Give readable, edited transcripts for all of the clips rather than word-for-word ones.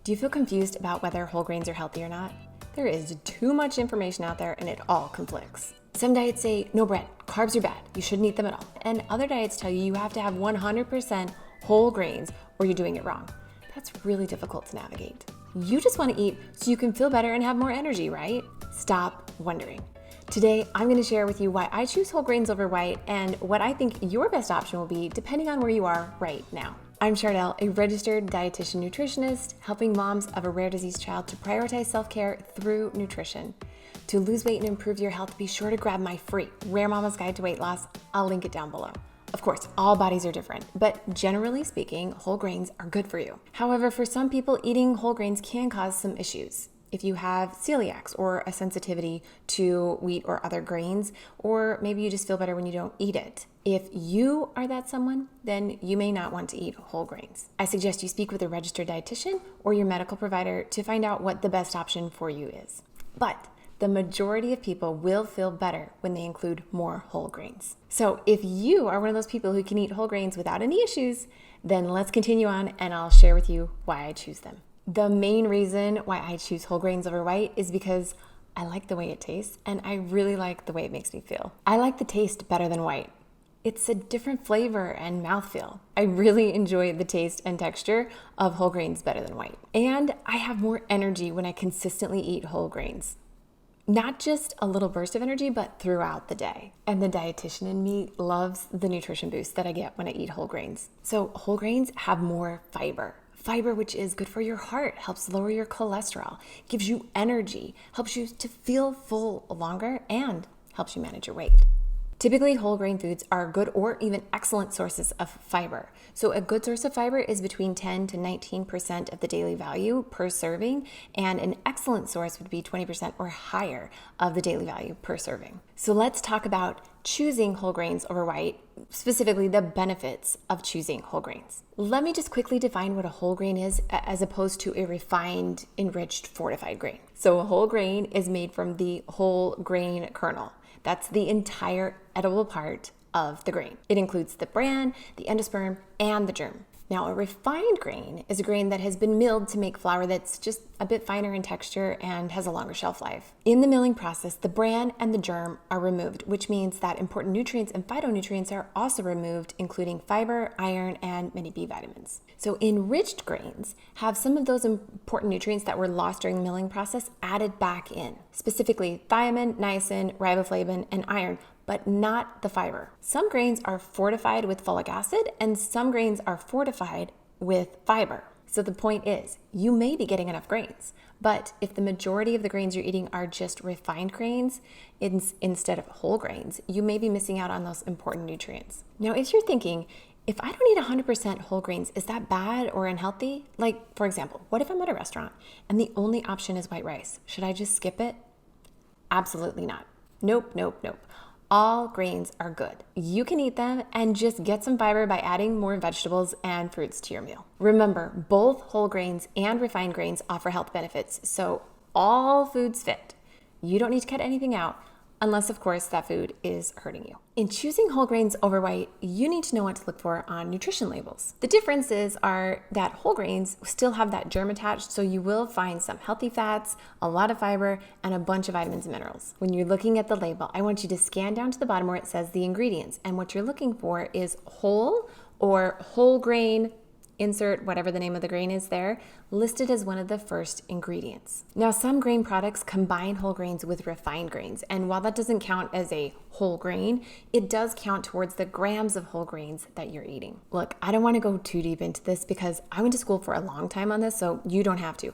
Do you feel confused about whether whole grains are healthy or not? There is too much information out there and it all conflicts. Some diets say no bread, carbs are bad, you shouldn't eat them at all. And other diets tell you you have to have 100% whole grains or you're doing it wrong. That's really difficult to navigate. You just want to eat so you can feel better and have more energy, right? Stop wondering. Today, I'm going to share with you why I choose whole grains over white and what I think your best option will be depending on where you are right now. I'm Chardell, a registered dietitian nutritionist, helping moms of a rare disease child to prioritize self-care through nutrition. To lose weight and improve your health, be sure to grab my free Rare Mama's Guide to Weight Loss. I'll link it down below. Of course, all bodies are different, but generally speaking, whole grains are good for you. However, for some people, eating whole grains can cause some issues. If you have celiacs or a sensitivity to wheat or other grains, or maybe you just feel better when you don't eat it. If you are that someone, then you may not want to eat whole grains. I suggest you speak with a registered dietitian or your medical provider to find out what the best option for you is. But the majority of people will feel better when they include more whole grains. So if you are one of those people who can eat whole grains without any issues, then let's continue on and I'll share with you why I choose them. The main reason why I choose whole grains over white is because I like the way it tastes and I really like the way it makes me feel. I like the taste better than white. It's a different flavor and mouthfeel. I really enjoy the taste and texture of whole grains better than white. And I have more energy when I consistently eat whole grains. Not just a little burst of energy, but throughout the day. And the dietitian in me loves the nutrition boost that I get when I eat whole grains. So whole grains have more fiber. Fiber, which is good for your heart, helps lower your cholesterol, gives you energy, helps you to feel full longer, and helps you manage your weight. Typically, whole grain foods are good or even excellent sources of fiber. So a good source of fiber is between 10 to 19% of the daily value per serving, and an excellent source would be 20% or higher of the daily value per serving. So let's talk about choosing whole grains over white, specifically the benefits of choosing whole grains. Let me just quickly define what a whole grain is as opposed to a refined, enriched, fortified grain. So a whole grain is made from the whole grain kernel. That's the entire edible part of the grain. It includes the bran, the endosperm, and the germ. Now, a refined grain is a grain that has been milled to make flour that's just a bit finer in texture and has a longer shelf life. In the milling process, the bran and the germ are removed, which means that important nutrients and phytonutrients are also removed, including fiber, iron, and many B vitamins. So enriched grains have some of those important nutrients that were lost during the milling process added back in, specifically thiamine, niacin, riboflavin, and iron, but not the fiber. Some grains are fortified with folic acid and some grains are fortified with fiber. So the point is, you may be getting enough grains, but if the majority of the grains you're eating are just refined grains instead of whole grains, you may be missing out on those important nutrients. Now, if you're thinking, if I don't eat 100% whole grains, is that bad or unhealthy? Like, for example, what if I'm at a restaurant and the only option is white rice? Should I just skip it? Absolutely not. Nope. All grains are good. You can eat them and just get some fiber by adding more vegetables and fruits to your meal. Remember, both whole grains and refined grains offer health benefits, so all foods fit. You don't need to cut anything out unless, of course, that food is hurting you. In choosing whole grains over white, you need to know what to look for on nutrition labels. The differences are that whole grains still have that germ attached, so you will find some healthy fats, a lot of fiber, and a bunch of vitamins and minerals. When you're looking at the label, I want you to scan down to the bottom where it says the ingredients, and what you're looking for is whole or whole grain, insert whatever the name of the grain is there, listed as one of the first ingredients. Now, some grain products combine whole grains with refined grains, and while that doesn't count as a whole grain, it does count towards the grams of whole grains that you're eating. Look, I don't want to go too deep into this because I went to school for a long time on this, so you don't have to.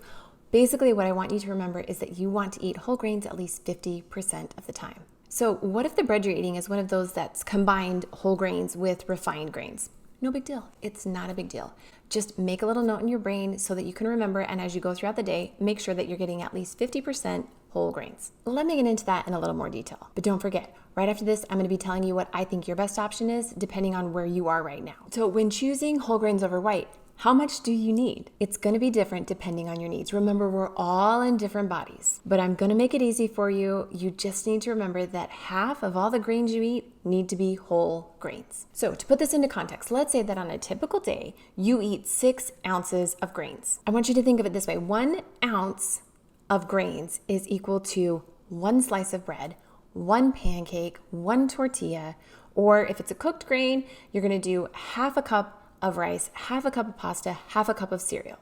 Basically, what I want you to remember is that you want to eat whole grains at least 50% of the time. So what if the bread you're eating is one of those that's combined whole grains with refined grains? No big deal. It's not a big deal. Just make a little note in your brain so that you can remember, and as you go throughout the day, make sure that you're getting at least 50% whole grains. Let me get into that in a little more detail. But don't forget, right after this, I'm going to be telling you what I think your best option is depending on where you are right now. So when choosing whole grains over white, How much do you need? It's gonna be different depending on your needs. Remember, we're all in different bodies, but I'm gonna make it easy for you. You just need to remember that half of all the grains you eat need to be whole grains. So to put this into context, let's say that on a typical day, you eat 6 ounces of grains. I want you to think of it this way. 1 ounce of grains is equal to 1 slice of bread, 1 pancake, 1 tortilla, or if it's a cooked grain, you're gonna do half a cup of rice, half a cup of pasta, half a cup of cereal.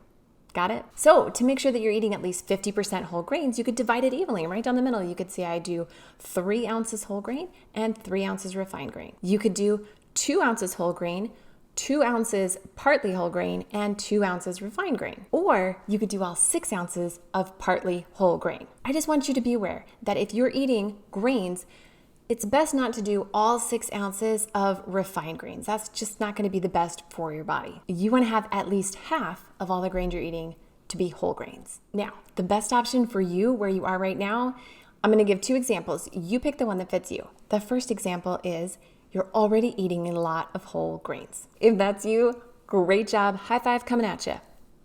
Got it? So to make sure that you're eating at least 50% whole grains, you could divide it evenly. Right down the middle, you could say I do 3 ounces whole grain and 3 ounces refined grain. You could do 2 ounces whole grain, 2 ounces partly whole grain, and 2 ounces refined grain. Or you could do all 6 ounces of partly whole grain. I just want you to be aware that if you're eating grains, it's best not to do all 6 ounces of refined grains. That's just not gonna be the best for your body. You wanna have at least half of all the grains you're eating to be whole grains. Now, the best option for you where you are right now, I'm gonna give 2 examples. You pick the one that fits you. The first example is you're already eating a lot of whole grains. If that's you, great job, high five coming at you.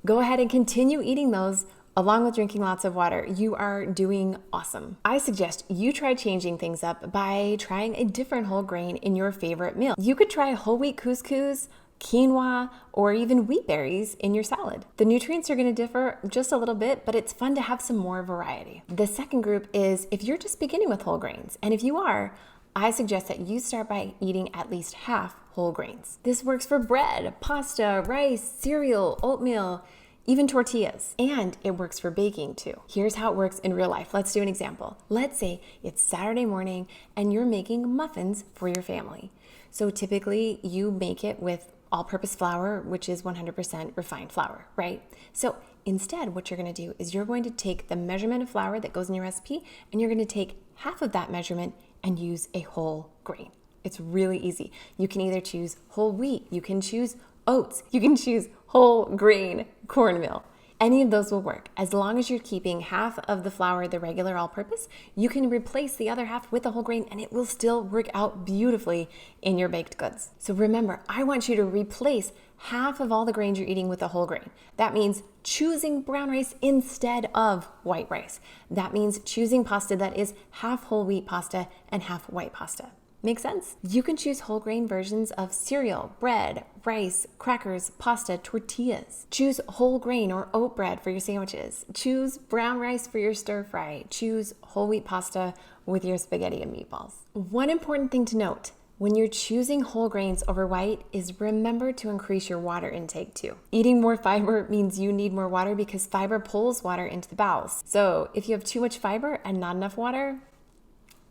Go ahead and continue eating those along with drinking lots of water. You are doing awesome. I suggest you try changing things up by trying a different whole grain in your favorite meal. You could try whole wheat couscous, quinoa, or even wheat berries in your salad. The nutrients are gonna differ just a little bit, but it's fun to have some more variety. The second group is if you're just beginning with whole grains, and if you are, I suggest that you start by eating at least half whole grains. This works for bread, pasta, rice, cereal, oatmeal, even tortillas, and it works for baking too. Here's how it works in real life. Let's do an example. Let's say it's Saturday morning and you're making muffins for your family. So typically you make it with all-purpose flour, which is 100% refined flour, right? So instead, what you're gonna do is you're going to take the measurement of flour that goes in your recipe and you're gonna take half of that measurement and use a whole grain. It's really easy. You can either choose whole wheat, you can choose oats, you can choose whole grain cornmeal. Any of those will work. As long as you're keeping half of the flour, the regular all-purpose, you can replace the other half with a whole grain and it will still work out beautifully in your baked goods. So remember, I want you to replace half of all the grains you're eating with a whole grain. That means choosing brown rice instead of white rice. That means choosing pasta that is half whole wheat pasta and half white pasta. Make sense? You can choose whole grain versions of cereal, bread, rice, crackers, pasta, tortillas. Choose whole grain or oat bread for your sandwiches. Choose brown rice for your stir fry. Choose whole wheat pasta with your spaghetti and meatballs. One important thing to note when you're choosing whole grains over white is remember to increase your water intake too. Eating more fiber means you need more water because fiber pulls water into the bowels. So if you have too much fiber and not enough water,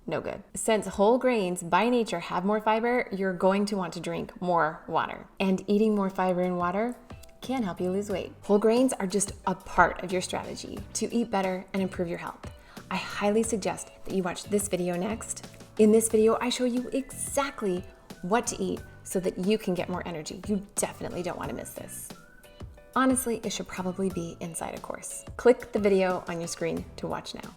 no good. Since whole grains by nature have more fiber, you're going to want to drink more water. And eating more fiber and water can help you lose weight. Whole grains are just a part of your strategy to eat better and improve your health. I highly suggest that you watch this video next. In this video, I show you exactly what to eat so that you can get more energy. You definitely don't want to miss this. Honestly, it should probably be inside a course. Click the video on your screen to watch now.